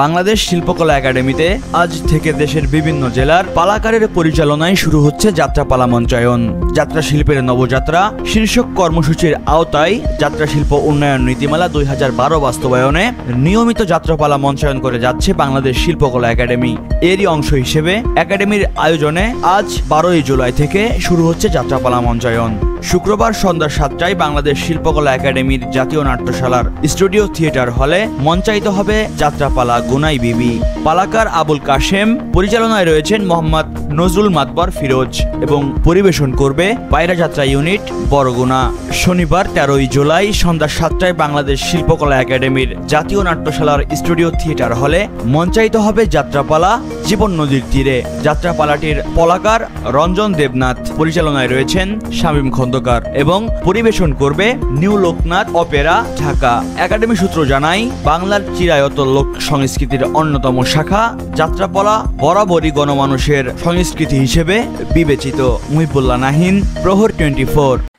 বাংলাদেশ শিল্পকলা একাডেমিতে আজ থেকে দেশের বিভিন্ন জেলার পালাকারের পরিচালনায় শুরু হচ্ছে যাত্রাপালা মঞ্চায়ন। যাত্রা শিল্পের নবযাত্রা শীর্ষক কর্মসূচির আওতায় যাত্রা শিল্প উন্নয়ন নীতিমালা 2012 বাস্তবায়নে নিয়মিত যাত্রাপালা মঞ্চায়ন করে যাচ্ছে বাংলাদেশ শিল্পকলা একাডেমি। এরই অংশ হিসেবে একাডেমির আয়োজনে আজ 12ই জুলাই থেকে শুরু হচ্ছে যাত্রাপালা মঞ্চায়ন। শুক্রবার সন্ধ্যা 7টায় বাংলাদেশ শিল্পকলা একাডেমির জাতীয় নাট্যশালার স্টুডিও থিয়েটার হলে মঞ্চায়িত হবে যাত্রাপালা গুনাই বিবি। পালাকার আবুল কাশেম, পরিচালনায় রয়েছেন মোহাম্মদ নজরুল মাতবার ফিরোজ এবং পরিবেশন করবে পায়রা যাত্রা ইউনিট বরগুনা। শনিবার 13ই জুলাই সন্ধ্যা 7টায় বাংলাদেশ শিল্পকলা একাডেমির জাতীয় নাট্যশালার স্টুডিও থিয়েটার হলে মঞ্চায়িত হবে যাত্রাপালা জীবন নদীর তীরে। যাত্রাপালাটির পলাকার রঞ্জন দেবনাথ, পরিচালনায় রয়েছেন শামীম খন্দকার এবং পরিবেশন করবে new Loknath Opera Dhaka. Academy সূত্র জানায়, বাংলার চিরায়ত লোক সংস্কৃতির অন্যতম শাখা যাত্রাপালা বরাবরই গণমানুষের সংস্কৃতি হিসেবে বিবেচিত। মুহিবুল্লাহ নাহিন, প্রহর 24।